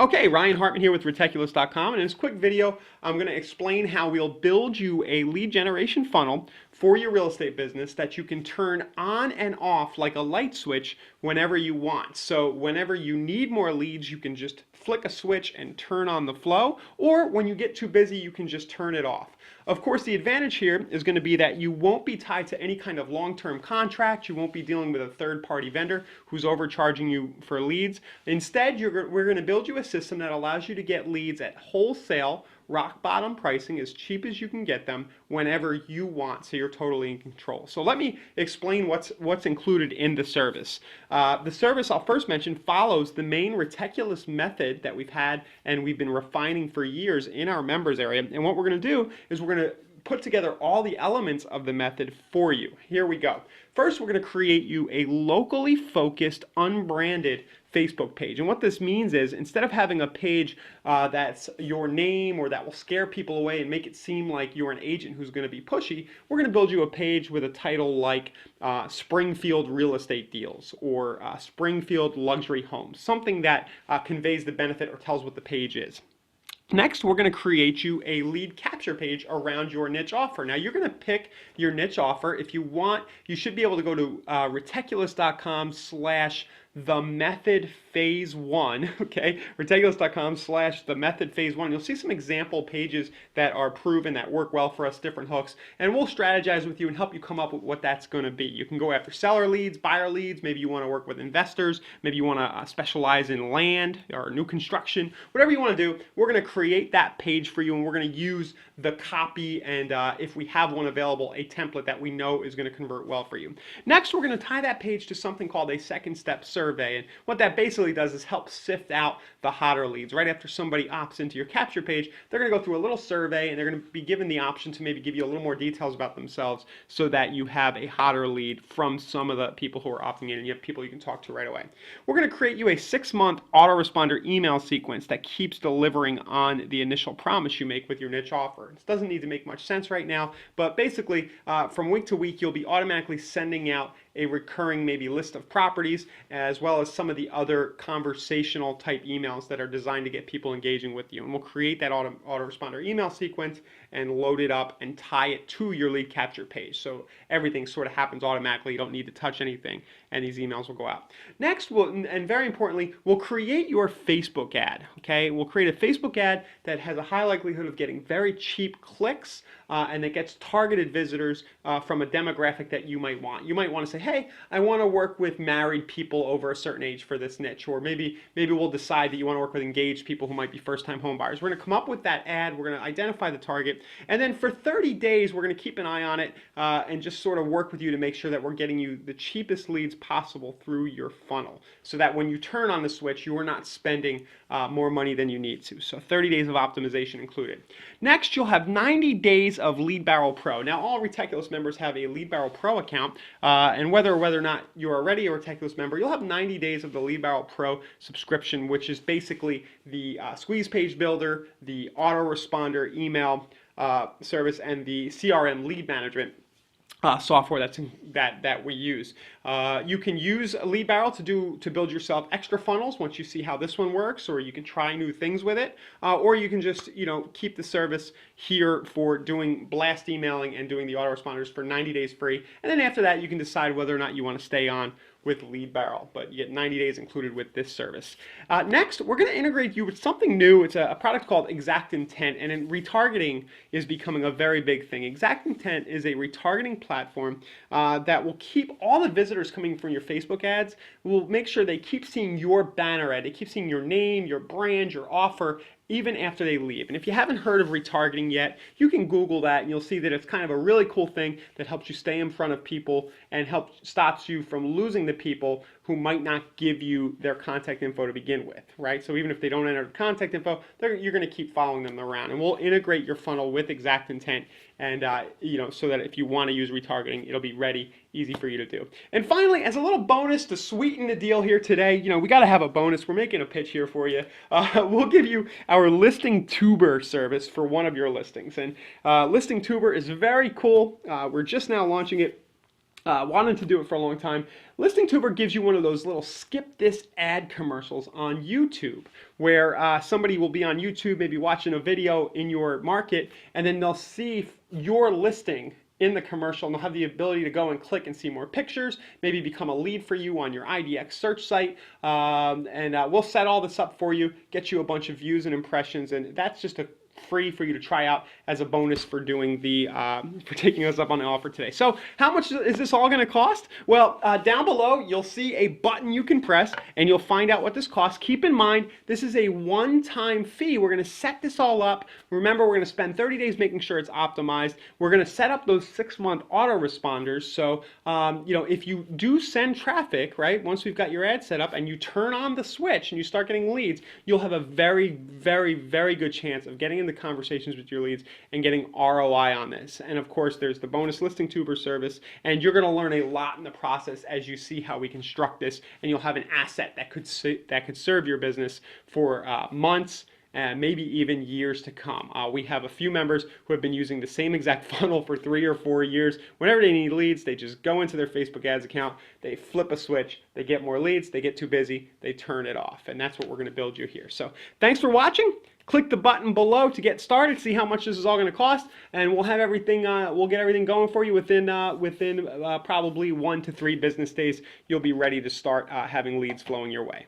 Okay, Ryan Hartman here with Reticulous.com, and in this quick video, I'm going to explain how we'll build you a lead generation funnel for your real estate business that you can turn on and off like a light switch whenever you want. So whenever you need more leads, you can just flick a switch and turn on the flow, or when you get too busy, you can just turn it off. Of course, the advantage here is going to be that you won't be tied to any kind of long-term contract. You won't be dealing with a third-party vendor who's overcharging you for leads. Instead, we're going to build you a system that allows you to get leads at wholesale, rock bottom pricing, as cheap as you can get them whenever you want, so you're totally in control. So let me explain what's included in the service. The service I'll first mention follows the main Reticulous method that we've had and we've been refining for years in our members area. And what we're going to do is we're going to put together all the elements of the method for you. Here we go. First, we're going to create you a locally focused, unbranded Facebook page. And what this means is, instead of having a page that's your name or that will scare people away and make it seem like you're an agent who's going to be pushy, we're going to build you a page with a title like Springfield Real Estate Deals or Springfield Luxury Homes, something that conveys the benefit or tells what the page is. Next, we're going to create you a lead capture page around your niche offer. Now, you're going to pick your niche offer. If you want, you should be able to go to reticulous.com/the method phase 1, okay? Reticulous.com/the method phase 1. You'll see some example pages that are proven, that work well for us, different hooks, and we'll strategize with you and help you come up with what that's going to be. You can go after seller leads, buyer leads, maybe you want to work with investors, maybe you want to specialize in land or new construction, whatever you want to do. We're going to create that page for you, and we're going to use the copy and if we have one available, a template that we know is going to convert well for you. Next, we're going to tie that page to something called a second step survey, and what that basically does is help sift out the hotter leads. Right after somebody opts into your capture page, they're going to go through a little survey and they're going to be given the option to maybe give you a little more details about themselves so that you have a hotter lead from some of the people who are opting in and you have people you can talk to right away. We're going to create you a 6-month autoresponder email sequence that keeps delivering on the initial promise you make with your niche offer. This doesn't need to make much sense right now, but basically from week to week you'll be automatically sending out a recurring maybe list of properties, as well as some of the other conversational type emails that are designed to get people engaging with you. And we'll create that autoresponder email sequence and load it up and tie it to your lead capture page. So everything sort of happens automatically. You don't need to touch anything, and these emails will go out. Next, and very importantly, we'll create your Facebook ad. Okay, we'll create a Facebook ad that has a high likelihood of getting very cheap clicks and that gets targeted visitors from a demographic that you might want. You might want to say, hey, I want to work with married people over a certain age for this niche, or maybe we'll decide that you want to work with engaged people who might be first-time home buyers. We're going to come up with that ad, we're going to identify the target, and then for 30 days we're going to keep an eye on it and just sort of work with you to make sure that we're getting you the cheapest leads possible through your funnel, so that when you turn on the switch, you are not spending more money than you need to. So 30 days of optimization included. Next, you'll have 90 days of Lead Barrel Pro. Now, all Reticulous members have a Lead Barrel Pro account, and whether or not you're already a Reticulous member, you'll have 90 days of the Lead Barrel Pro subscription, which is basically the squeeze page builder, the autoresponder email service, and the CRM lead management software that we use. You can use Lead Barrel to build yourself extra funnels once you see how this one works, or you can try new things with it, or you can just keep the service here for doing blast emailing and doing the autoresponders for 90 days free, and then after that you can decide whether or not you want to stay on with Lead Barrel, but you get 90 days included with this service. Next, we're going to integrate you with something new. It's a product called Exact Intent, and retargeting is becoming a very big thing. Exact Intent is a retargeting platform that will keep all the visitors coming from your Facebook ads, will make sure they keep seeing your banner ad, they keep seeing your name, your brand, your offer, even after they leave. And if you haven't heard of retargeting yet, you can Google that and you'll see that it's kind of a really cool thing that helps you stay in front of people and stops you from losing the people who might not give you their contact info to begin with, right? So even if they don't enter the contact info, you're going to keep following them around. And we'll integrate your funnel with Exact Intent, and so that if you want to use retargeting, it'll be ready, easy for you to do. And finally, as a little bonus to sweeten the deal here today, we got to have a bonus. We're making a pitch here for you. We'll give you our Listing Tuber service for one of your listings. And Listing Tuber is very cool. We're just now launching it. wanted to do it for a long time. ListingTuber gives you one of those little skip this ad commercials on YouTube where somebody will be on YouTube, maybe watching a video in your market, and then they'll see your listing in the commercial, and they'll have the ability to go and click and see more pictures, maybe become a lead for you on your IDX search site, and we'll set all this up for you, get you a bunch of views and impressions, and that's just a free for you to try out as a bonus for doing the for taking us up on the offer today. So how much is this all going to cost? Well, down below you'll see a button you can press and you'll find out what this costs. Keep in mind this is a one-time fee. We're going to set this all up. Remember, we're going to spend 30 days making sure it's optimized. We're going to set up those 6-month autoresponders. So if you do send traffic, right, once we've got your ad set up and you turn on the switch and you start getting leads, you'll have a very, very, very good chance of getting in the conversations with your leads and getting ROI on this. And of course, there's the bonus ListingTuber service, and you're going to learn a lot in the process as you see how we construct this, and you'll have an asset that could serve your business for months and maybe even years to come. We have a few members who have been using the same exact funnel for 3 or 4 years. Whenever they need leads, they just go into their Facebook ads account, they flip a switch, they get more leads, they get too busy, they turn it off. And that's what we're going to build you here. So thanks for watching. Click the button below to get started, see how much this is all going to cost, and we'll have everything. We'll get everything going for you within probably 1 to 3 business days. You'll be ready to start having leads flowing your way.